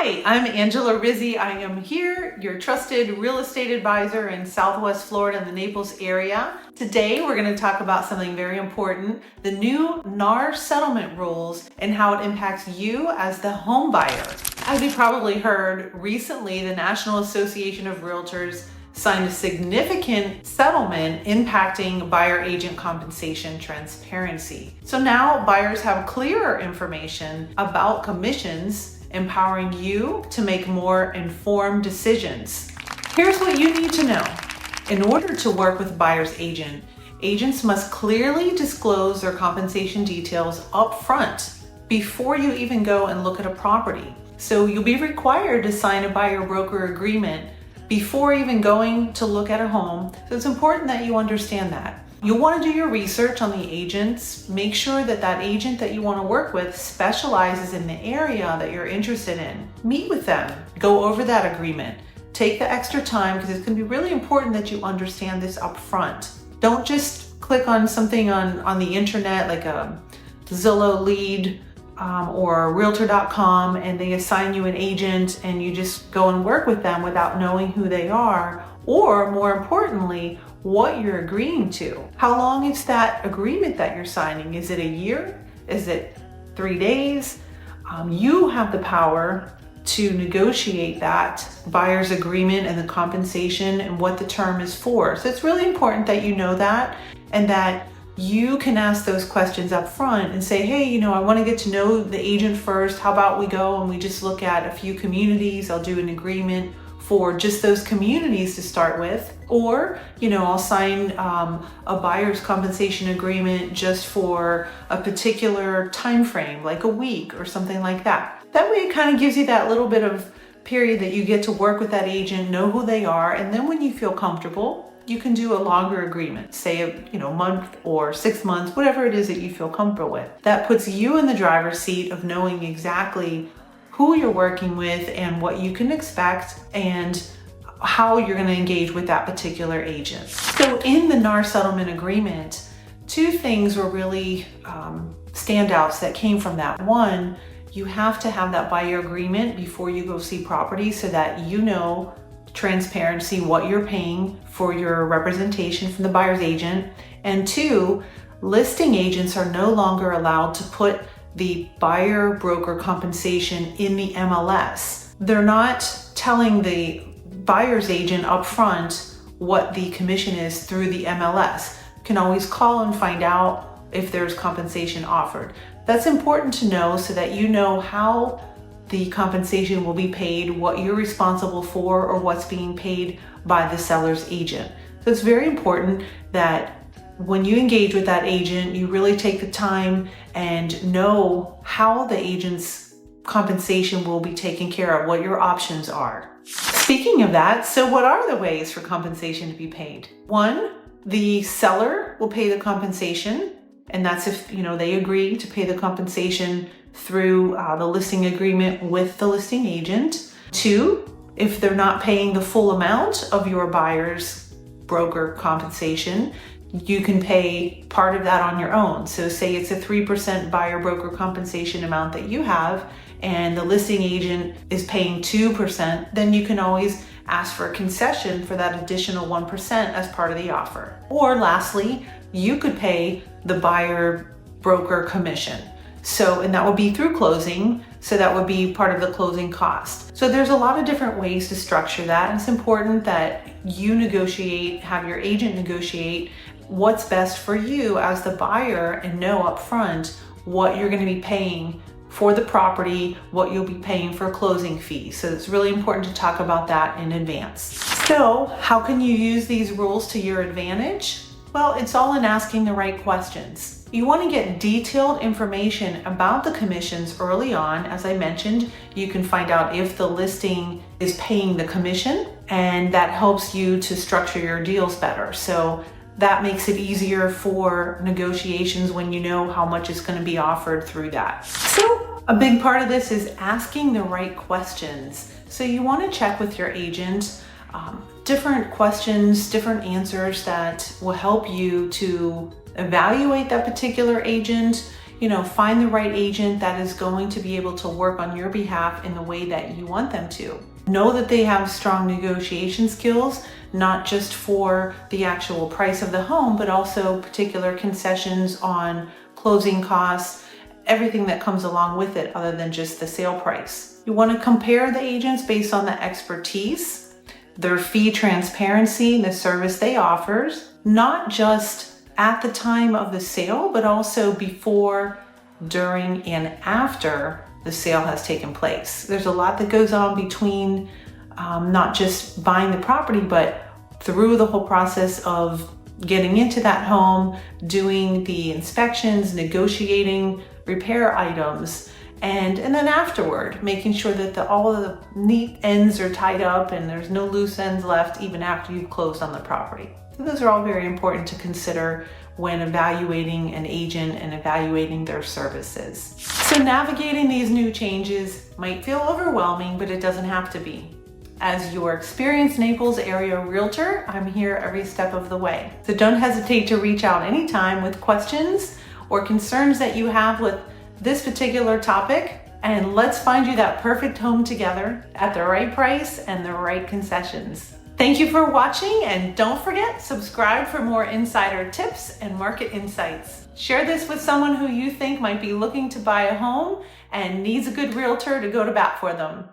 Hi, I'm AngelaRizzi. I am here, your trusted real estate advisor in Southwest Florida in the Naples area. Today, we're going to talk about something very important, the new NAR settlement rules and how it impacts you as the home buyer. As you probably heard, recently the National Association of Realtors signed a significant settlement impacting buyer agent compensation transparency. So now buyers have clearer information about commissions, empowering you to make more informed decisions. Here's what you need to know. In order to work with a buyer's agent, agents must clearly disclose their compensation details up front before you even go and look at a property. So you'll be required to sign a buyer-broker agreement before even going to look at a home. So it's important that you understand that. You'll want to do your research on the agents. Make sure that that agent that you want to work with specializes in the area that you're interested in. Meet with them. Go over that agreement. Take the extra time because it's going to be really important that you understand this up front. Don't just click on something on the internet like a Zillow lead or Realtor.com and they assign you an agent and you just go and work with them without knowing who they are, or more importantly, what you're agreeing to. How long is that agreement that you're signing? Is it a year? Is it 3 days? You have the power to negotiate that buyer's agreement and the compensation and what the term is for. So it's really important that you know that and that you can ask those questions up front and say, hey, I want to get to know the agent first. How about we go and we just look at a few communities? I'll do an agreement for just those communities to start with, or I'll sign a buyer's compensation agreement just for a particular time frame, like a week or something like that. That way it kind of gives you that little bit of period that you get to work with that agent, know who they are, and then when you feel comfortable, you can do a longer agreement, say a month or 6 months, whatever it is that you feel comfortable with. That puts you in the driver's seat of knowing exactly who you're working with and what you can expect and how you're going to engage with that particular agent. So in the NAR settlement agreement, 2 things were really standouts that came from that. One, you have to have that buyer agreement before you go see property so that you know transparency, what you're paying for your representation from the buyer's agent. And 2, listing agents are no longer allowed to put the buyer broker compensation in the MLS. They're not telling the buyer's agent up front what the commission is through the MLS. You can always call and find out if there's compensation offered. That's important to know so that you know how the compensation will be paid, what you're responsible for, or what's being paid by the seller's agent. So it's very important that when you engage with that agent, you really take the time and know how the agent's compensation will be taken care of, what your options are. Speaking of that, so what are the ways for compensation to be paid? 1, the seller will pay the compensation, and that's if they agree to pay the compensation through the listing agreement with the listing agent. 2, if they're not paying the full amount of your buyer's broker compensation, you can pay part of that on your own. So say it's a 3% buyer broker compensation amount that you have and the listing agent is paying 2%, then you can always ask for a concession for that additional 1% as part of the offer. Or lastly, you could pay the buyer broker commission. And that would be through closing. So that would be part of the closing cost. So there's a lot of different ways to structure that. And it's important that you negotiate, have your agent negotiate what's best for you as the buyer and know upfront what you're going to be paying for the property, what you'll be paying for closing fees. So it's really important to talk about that in advance. So how can you use these rules to your advantage? Well, it's all in asking the right questions. You want to get detailed information about the commissions early on. As I mentioned, you can find out if the listing is paying the commission, and that helps you to structure your deals better. So that makes it easier for negotiations when you know how much is going to be offered through that. So a big part of this is asking the right questions. So you want to check with your agent different questions, different answers that will help you to evaluate that particular agent find the right agent that is going to be able to work on your behalf in the way that you want them to. Know that they have strong negotiation skills, not just for the actual price of the home, but also particular concessions on closing costs, everything that comes along with it other than just the sale price. You want to compare the agents based on the expertise, their fee transparency, the service they offer, not just at the time of the sale, but also before, during, and after the sale has taken place. There's a lot that goes on between not just buying the property, but through the whole process of getting into that home, doing the inspections, negotiating repair items, and then afterward, making sure that all of the neat ends are tied up and there's no loose ends left even after you've closed on the property. So those are all very important to consider when evaluating an agent and evaluating their services. So navigating these new changes might feel overwhelming, but it doesn't have to be. As your experienced Naples area realtor, I'm here every step of the way. So don't hesitate to reach out anytime with questions or concerns that you have with this particular topic, and let's find you that perfect home together at the right price and the right concessions. Thank you for watching, and don't forget, subscribe for more insider tips and market insights. Share this with someone who you think might be looking to buy a home and needs a good realtor to go to bat for them.